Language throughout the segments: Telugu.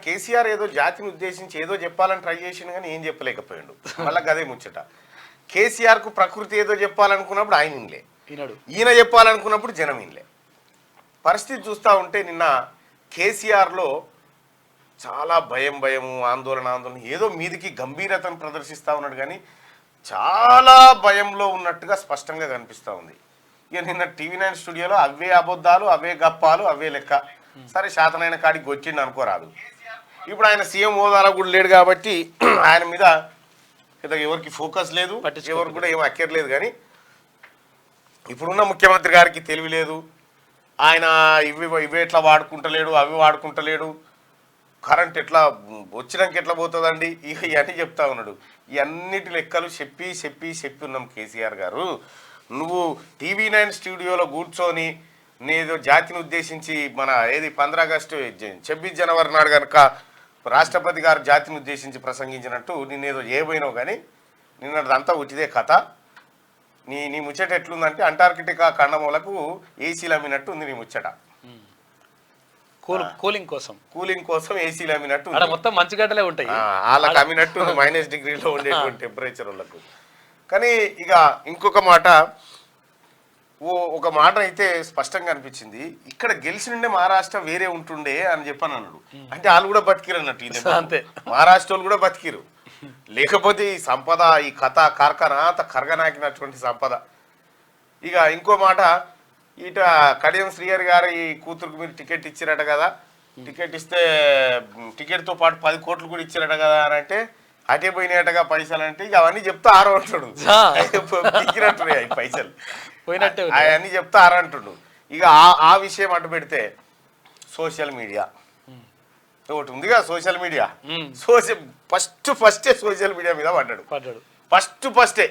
కేసీఆర్ ఏదో జాతిని ఉద్దేశించి ఏదో చెప్పాలని ట్రై చేసిండు కానీ ఏం చెప్పలేకపోయాడు. మళ్ళీ గదే ముచ్చట. కేసీఆర్కు ప్రకృతి ఏదో చెప్పాలనుకున్నప్పుడు ఆయన ఇన్లే, ఈయన చెప్పాలనుకున్నప్పుడు జనం ఇన్లే. పరిస్థితి చూస్తూ ఉంటే నిన్న కేసీఆర్లో చాలా భయము, ఆందోళన ఏదో మీదికి గంభీరతను ప్రదర్శిస్తూ ఉన్నాడు కానీ చాలా భయంలో ఉన్నట్టుగా స్పష్టంగా కనిపిస్తూ ఉంది. ఇక నిన్న TV9 స్టూడియోలో అవే అబద్ధాలు, అవే గప్పాలు, అవే లెక్క. సరే శాతనైన కాడికి వచ్చిండు అనుకోరాదు. ఇప్పుడు ఆయన సీఎం హోదాలో కూడా లేడు కాబట్టి ఆయన మీద ఎవరికి ఫోకస్ లేదు, ఎవరికి కూడా ఏం అక్కర్లేదు. కానీ ఇప్పుడున్న ముఖ్యమంత్రి గారికి తెలివి లేదు. ఆయన ఇవి ఎట్లా వాడుకుంటలేడు, అవి వాడుకుంటలేడు, కరెంట్ ఎట్లా వచ్చినాక ఎట్లా పోతుందండి, ఇవన్నీ చెప్తా ఉన్నాడు. ఇవన్నిటి లెక్కలు చెప్పి ఉన్నాం. కేసీఆర్ గారు, నువ్వు TV9 స్టూడియోలో కూర్చొని నేను జాతిని ఉద్దేశించి మన 15 ఆగస్టు 26 జనవరి నాడు కనుక రాష్ట్రపతి గారు జాతిని ఉద్దేశించి ప్రసంగించినట్టు నిన్నేదో చేయబోయినావు. కానీ నిన్నదంతా ఉచిదే కథ. నీ ముచ్చట ఎట్లుందంటే అంటార్కిటికా ఖండములకు ఏసీలు అమ్మినట్టు ఉంది నీ ముచ్చట. కూలింగ్ కోసం ఏసీలు అమ్మినట్టు, మొత్తం మంచి గడ్డలే ఉంటాయి, వాళ్ళకి అమ్మినట్టు -డిగ్రీలో ఉండేటువంటి టెంపరేచర్ వాళ్ళకు. కానీ ఇక ఇంకొక మాట, ఒక మాట అయితే స్పష్టంగా అనిపించింది. ఇక్కడ గెలిచినుండే మహారాష్ట్ర వేరే ఉంటుండే అని చెప్పని అన్నాడు. అంటే వాళ్ళు కూడా బతికిరు అన్నట్టు, అంతే మహారాష్ట్ర వాళ్ళు కూడా బతికిరు. లేకపోతే ఈ సంపద, ఈ కథ కార్ఖానా అంత కరగనాకినటువంటి సంపద. ఇక ఇంకో మాట, ఇట కడియం శ్రీహరి గారు ఈ కూతురుకు మీరు టికెట్ ఇచ్చారట కదా, టికెట్ ఇస్తే టికెట్తో పాటు 10 కోట్లు కూడా ఇచ్చారట కదా అని అంటే అటే పోయినాయటగా పైసలు అంటే ఇక అవన్నీ చెప్తా ఆరంటాడు. పిక్కినట్టున్నాయి పైసలు అవన్నీ చెప్తా ఆరంటుడు. ఇక ఆ విషయం అడ్డు పెడితే సోషల్ మీడియా ఒకటి ఉందిగా, సోషల్ మీడియా. ఫస్టే సోషల్ మీడియా మీద పడ్డాడు. ఫస్టే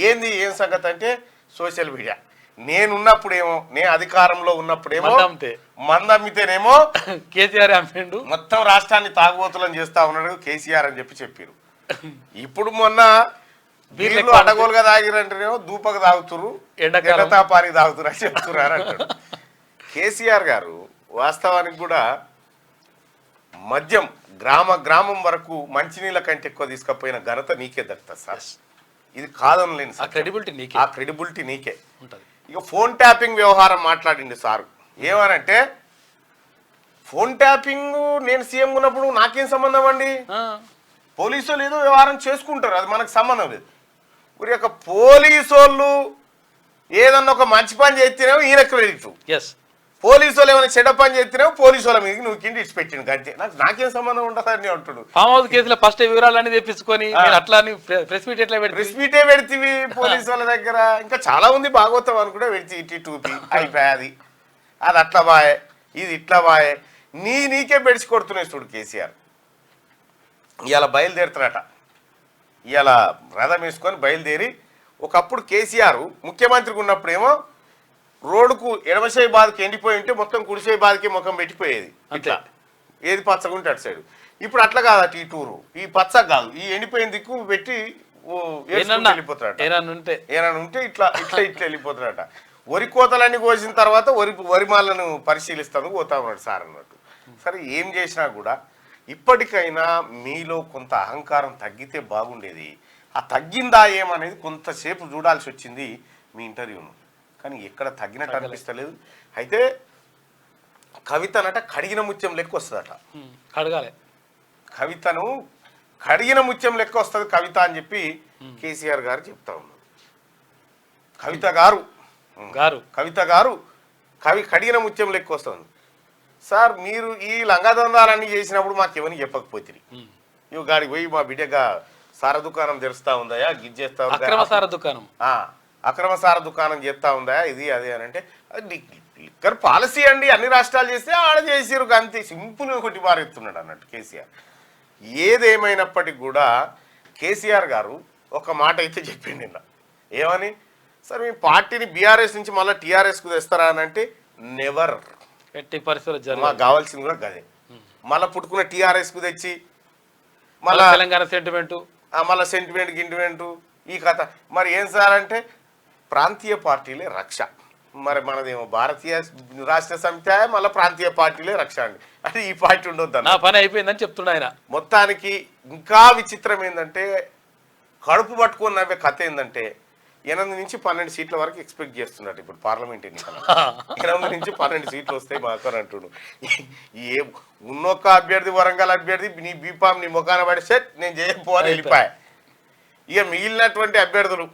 ఏం సంగతి అంటే సోషల్ మీడియా. నేనున్నప్పుడేమో, నేను అధికారంలో ఉన్నప్పుడేమో మందమ్మితేనేమో కేసీఆర్ అమ్మిండు, మొత్తం రాష్ట్రాన్ని తాగుబోతులను చేస్తా ఉన్నాడు కేసీఆర్ అని చెప్పారు. ఇప్పుడు మొన్న వీళ్ళు అడగోలుగా తాగిరంటేనేమో దూపకు తాగుతురు, ఎండతాపారి తాగుతురు అని చెప్తున్నారు అంటాడు. కేసీఆర్ గారు వాస్తవానికి కూడా మద్యం గ్రామం వరకు మంచినీళ్ళ కంటే ఎక్కువ తీసుకుపోయిన ఘనత నీకే దక్కుతుంది సార్. ఇది కాదనలేను సార్, ఆ క్రెడిబిలిటీ నీకే ఉంటుంది. ఇక ఫోన్ ట్యాపింగ్ వ్యవహారం మాట్లాడింది సార్. ఏమనంటే ఫోన్ ట్యాపింగ్ నేను సీఎం ఉన్నప్పుడు నాకేం సంబంధం అండి, పోలీసు వాళ్ళు ఏదో వ్యవహారం చేసుకుంటారు, అది మనకు సంబంధం లేదు. మరి యొక్క పోలీసు వాళ్ళు ఏదన్నా ఒక మంచి పని చేస్తేనేమో ఈయన క్రెడిట్, పోలీసు వాళ్ళు ఏమైనా చెడ్డ పని చేస్తేనేమో పోలీసు వాళ్ళ మీద నువ్వు కింద ఇచ్చి పెట్టిండు అంతే. నాకేం సంబంధం ఉంటుందని అంటాడు. ఫామ్ హౌస్ కేసులో ఫస్ట్ వివరాలన్నీ తెప్పించుకొని అట్లా ప్రెస్ మీట్ ఎట్లా ప్రెస్ మీటే పెడితే పోలీసు వాళ్ళ దగ్గర. ఇంకా చాలా ఉంది భాగవతం అని కూడా పెడితే ఇటు టూపి అయిపోయాది, అది అట్లా బాయే, ఇది ఇట్లా బాయే, నీకే బెడిచి కొడుతున్నాయి చూడు కేసీఆర్. ఇవాళ బయలుదేరుతారట, ఇవాళ రథం వేసుకొని బయలుదేరి. ఒకప్పుడు కేసీఆర్ ముఖ్యమంత్రికి ఉన్నప్పుడేమో రోడ్డుకు ఎడమశై బాధకి ఎండిపోయి ఉంటే మొత్తం కుడిశై బాధకి ముఖం పెట్టిపోయేది, ఇట్లా ఏది పచ్చగుంటే అటు సైడు. ఇప్పుడు అట్లా కాదు, అటు ఈ టూరు ఈ పచ్చ కాదు, ఈ ఎండిపోయిన దిక్కు పెట్టి వెళ్ళిపోతాడట. ఏమైనా ఉంటే ఇట్లా వెళ్ళిపోతాడట. వరి కోతలన్నీ కోసిన తర్వాత వరిమాలను పరిశీలిస్తాను పోతా ఉన్నాడు సార్ అన్నట్టు. సరే ఏం చేసినా కూడా ఇప్పటికైనా మీలో కొంత అహంకారం తగ్గితే బాగుండేది. ఆ తగ్గిందా ఏమనేది కొంతసేపు చూడాల్సి వచ్చింది మీ ఇంటర్వ్యూను, కానీ ఎక్కడ తగ్గినట్టు అనిపిస్తలేదు. అయితే కవితనట కడిగిన ముత్యం లెక్క వస్తుందట, కడగాలి కవితను కడిగిన ముత్యం లెక్క వస్తుంది కవిత అని చెప్పి కేసీఆర్ గారు చెప్తా ఉన్నారు. కవిత గారు కడిగిన ముత్యం లెక్క వస్తుంది సార్. మీరు ఈ లంగాదందాలన్నీ చేసినప్పుడు మాకు ఎవరిని చెప్పకపోతే ఇవి గాడికి పోయి మా బిడ్డగా సార దుకాణం తెరుస్తా ఉందా, గిజ్ చేస్తా ఉందా, అక్రమ సార దుకాణం చేస్తా ఉందా, ఇది అదే అని అంటే లిక్కర్ పాలసీ అండి, అన్ని రాష్ట్రాలు చేస్తే ఆడ చేసిరు అంతే, సింపుల్గా కొట్టి పారెత్తున్నాడు అన్నట్టు కేసీఆర్. ఏదేమైనప్పటికీ కూడా కేసీఆర్ గారు ఒక మాట అయితే చెప్పింది నిన్న. ఏమని, సార్ మీ పార్టీని బీఆర్ఎస్ నుంచి మళ్ళీ టీఆర్ఎస్కు తెస్తారా అని అంటే నెవర్, ఎట్టి పరిస్థితుల్లో మాకు కావాల్సింది కూడా గదే. మళ్ళీ పుట్టుకున్న టీఆర్ఎస్కు తెచ్చి మళ్ళీ తెలంగాణ సెంటిమెంటు, మళ్ళీ సెంటిమెంట్ గింటిమెంటు ఈ కథ. మరి ఏం సార్ అంటే ప్రాంతీయ పార్టీలే రక్ష. మరి మనదేమో భారతీయ రాష్ట్ర సమితి మళ్ళీ ప్రాంతీయ పార్టీలే రక్ష అండి అంటే ఈ పార్టీ ఉండొద్దు నా పని అయిపోయిందని చెప్తున్నా ఆయన. మొత్తానికి ఇంకా విచిత్రం ఏంటంటే కడుపు పట్టుకొని నవ్వే కథ ఏంటంటే 8 నుంచి 12 సీట్ల వరకు ఎక్స్పెక్ట్ చేస్తున్నట్టు ఇప్పుడు పార్లమెంట్ ఎన్నికల 8 నుంచి 12 సీట్లు వస్తాయి మాకు అని అంటుడు. ఏ ఉన్నొక్క అభ్యర్థి వరంగల్ అభ్యర్థి నీ బీపాం నీ ముఖాన పడి సెట్ నేను చేయకపోవాలి వెళ్ళిపోయా. ఇక మిగిలినటువంటి అభ్యర్థులు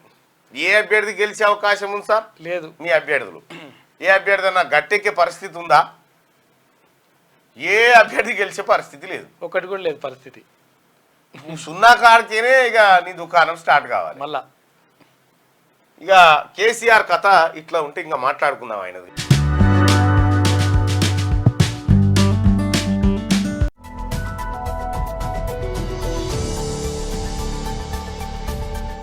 ఏ అభ్యర్థి గెలిచే అవకాశం ఉంది సార్? లేదు. మీ అభ్యర్థులు ఏ అభ్యర్థి అన్నా గట్టెక్కే పరిస్థితి ఉందా? ఏ అభ్యర్థి గెలిచే పరిస్థితి లేదు. ఒకటి కూడా లేదు పరిస్థితి. సున్నా కాడితేనే ఇక నీ దుకాణం స్టార్ట్ కావాలి. మళ్ళా ఇక కేసీఆర్ కథ ఇట్లా ఉంటే ఇంకా మాట్లాడుకుందాం ఆయనది.